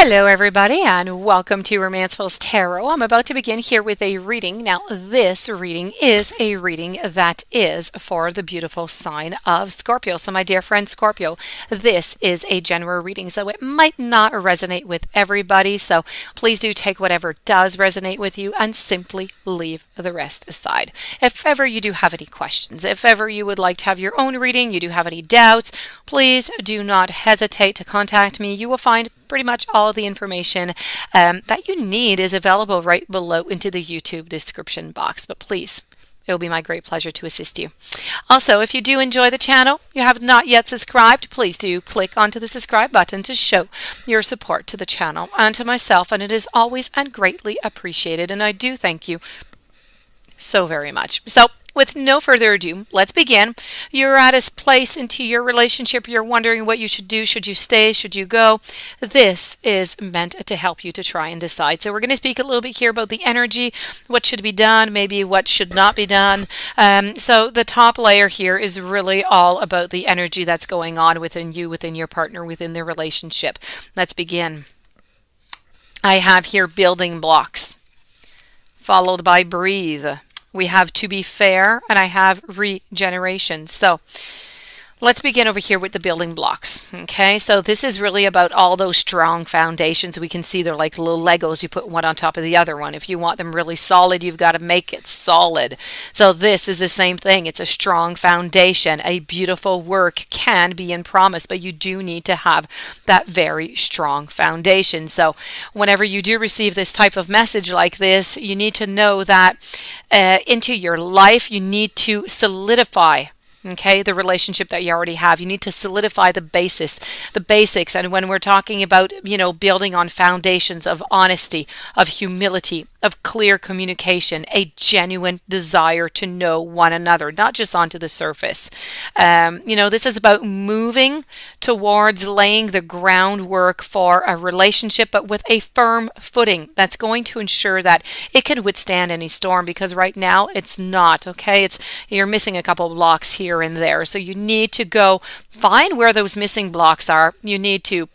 Hello, everybody, and welcome to Romanceful's Tarot. I'm about to begin here with a reading. Now, this reading is a reading that is for the beautiful sign of Scorpio. So, my dear friend Scorpio, this is a general reading, so it might not resonate with everybody. So, please do take whatever does resonate with you and simply leave the rest aside. If ever you do have any questions, if ever you would like to have your own reading, you do have any doubts, please do not hesitate to contact me. You will find pretty much all the information that you need is available right below into the YouTube description box. But please, it will be my great pleasure to assist you. Also, if you do enjoy the channel, you have not yet subscribed, please do click onto the subscribe button to show your support to the channel and to myself, and it is always and greatly appreciated, and I do thank you so very much. So, with no further ado, let's begin. You're at a place into your relationship. You're wondering what you should do. Should you stay? Should you go? This is meant to help you to try and decide. So we're going to speak a little bit here about the energy, what should be done, maybe what should not be done. So the top layer here is really all about the energy that's going on within you, within your partner, within the relationship. Let's begin. I have here building blocks, followed by breathe. We have to be fair, and I have regeneration. So let's begin over here with the building blocks. Okay, so this is really about all those strong foundations. We can see they're like little Legos. You put one on top of the other one. If you want them really solid, you've got to make it solid. So this is the same thing. It's a strong foundation. A beautiful work can be in promise, but you do need to have that very strong foundation. So whenever you do receive this type of message like this, you need to know that into your life, you need to solidify the relationship that you already have. You need to solidify the basics. And when we're talking about, building on foundations of honesty, of humility, of clear communication, a genuine desire to know one another, not just onto the surface. This is about moving towards laying the groundwork for a relationship, but with a firm footing that's going to ensure that it can withstand any storm, because right now it's not, okay? You're missing a couple blocks here and there. So you need to go find where those missing blocks are. You need to,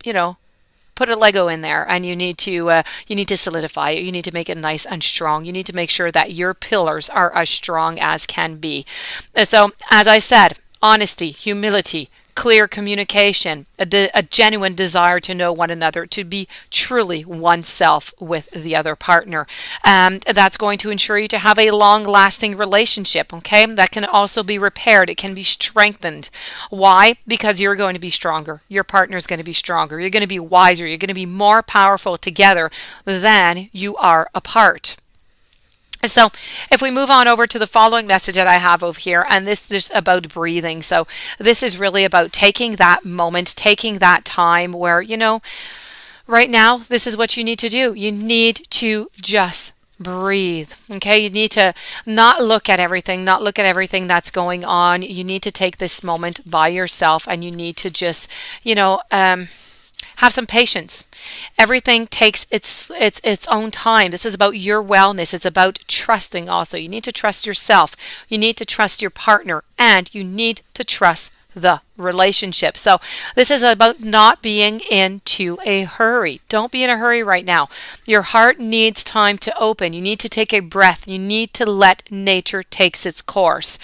put a Lego in there, and you need to solidify it. You need to make it nice and strong. You need to make sure that your pillars are as strong as can be. So, as I said, honesty, humility, clear communication, a genuine desire to know one another, to be truly oneself with the other partner. That's going to ensure you to have a long-lasting relationship, okay? That can also be repaired. It can be strengthened. Why? Because you're going to be stronger. Your partner's going to be stronger. You're going to be wiser. You're going to be more powerful together than you are apart. So if we move on over to the following message that I have over here, and this is about breathing. So this is really about taking that moment, taking that time where, right now, this is what you need to do. You need to just breathe. Okay, you need to not look at everything that's going on. You need to take this moment by yourself, and you need to just, have some patience. Everything takes its own time. This is about your wellness. It's about trusting also. You need to trust yourself. You need to trust your partner, and you need to trust the relationship. So this is about not being into a hurry. Don't be in a hurry right now. Your heart needs time to open. You need to take a breath. You need to let nature take its course.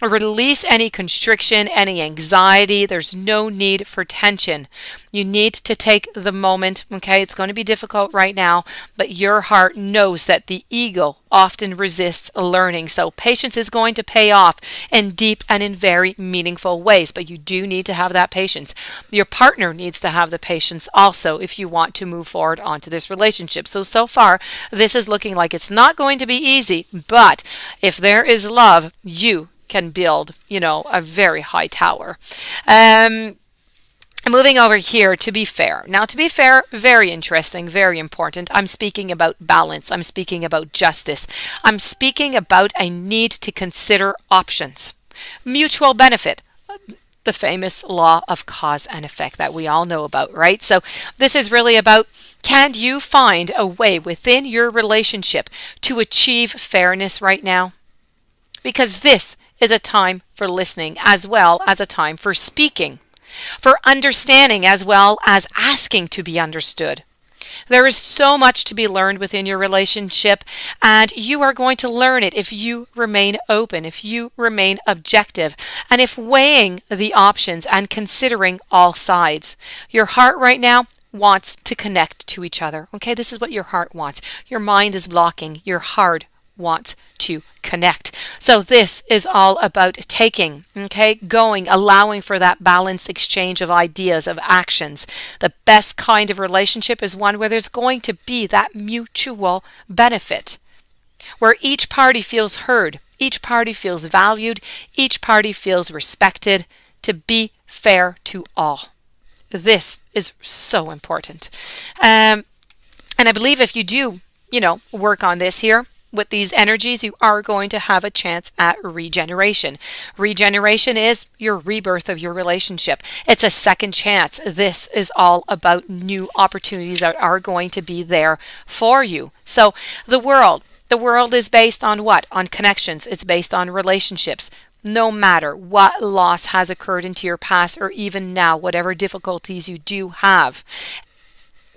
Release any constriction, any anxiety. There's no need for tension. You need to take the moment, okay? It's going to be difficult right now, but your heart knows that the ego often resists learning. So patience is going to pay off in deep and in very meaningful ways, but you do need to have that patience. Your partner needs to have the patience also if you want to move forward onto this relationship. So far, this is looking like it's not going to be easy, but if there is love, you can build, a very high tower. Moving over here, to be fair. Now, to be fair, very interesting, very important. I'm speaking about balance. I'm speaking about justice. I'm speaking about a need to consider options. Mutual benefit. The famous law of cause and effect that we all know about, right? So this is really about, can you find a way within your relationship to achieve fairness right now? Because this is a time for listening as well as a time for speaking, for understanding as well as asking to be understood. There is so much to be learned within your relationship, and you are going to learn it if you remain open, if you remain objective, and if weighing the options and considering all sides. Your heart right now wants to connect to each other. Okay, this is what your heart wants. Your mind is blocking. Your heart wants to connect. So this is all about taking, okay, going, allowing for that balanced exchange of ideas, of actions. The best kind of relationship is one where there's going to be that mutual benefit, where each party feels heard, each party feels valued, each party feels respected, to be fair to all. This is so important. And I believe if you do, work on this here, with these energies, you are going to have a chance at regeneration. Regeneration is your rebirth of your relationship. It's a second chance. This is all about new opportunities that are going to be there for you. So the world is based on what? On connections. It's based on relationships. No matter what loss has occurred into your past, or even now, whatever difficulties you do have,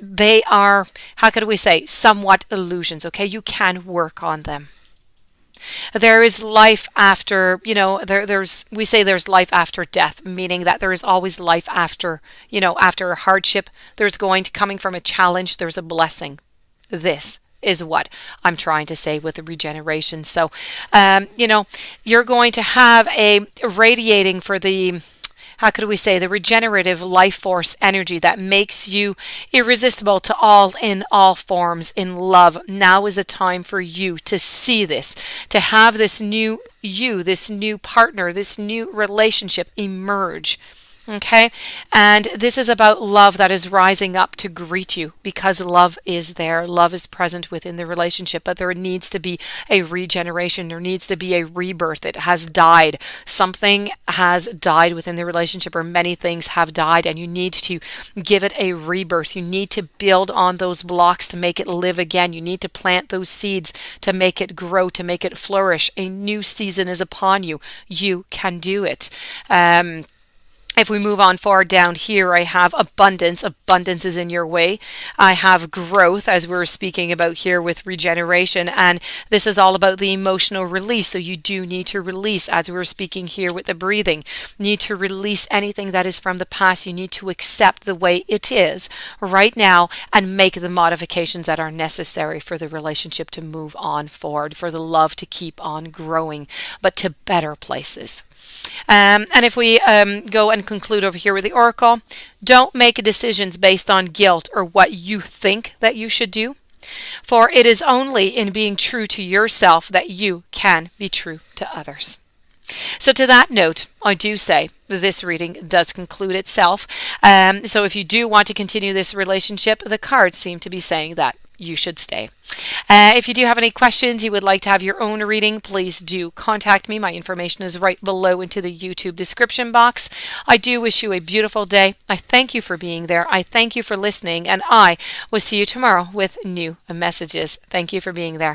they are, how could we say, somewhat illusions, okay? You can work on them. There is life after, we say there's life after death, meaning that there is always life after, after a hardship. There's coming from a challenge, there's a blessing. This is what I'm trying to say with the regeneration. So, you're going to have a radiating for the, how could we say, the regenerative life force energy that makes you irresistible to all in all forms in love. Now is a time for you to see this, to have this new you, this new partner, this new relationship emerge. Okay? And this is about love that is rising up to greet you, because love is there. Love is present within the relationship, but there needs to be a regeneration. There needs to be a rebirth. It has died. Something has died within the relationship, or many things have died, and you need to give it a rebirth. You need to build on those blocks to make it live again. You need to plant those seeds to make it grow, to make it flourish. A new season is upon you. You can do it. If we move on forward down here, I have abundance. Abundance is in your way. I have growth, as we were speaking about here with regeneration. And this is all about the emotional release. So you do need to release, as we were speaking here with the breathing. You need to release anything that is from the past. You need to accept the way it is right now and make the modifications that are necessary for the relationship to move on forward, for the love to keep on growing, but to better places. And if we go and conclude over here with the oracle, don't make decisions based on guilt or what you think that you should do, for it is only in being true to yourself that you can be true to others. So to that note, I do say this reading does conclude itself. So if you do want to continue this relationship, the cards seem to be saying that you should stay. If you do have any questions, you would like to have your own reading, please do contact me. My information is right below into the YouTube description box. I do wish you a beautiful day. I thank you for being there. I thank you for listening, and I will see you tomorrow with new messages. Thank you for being there.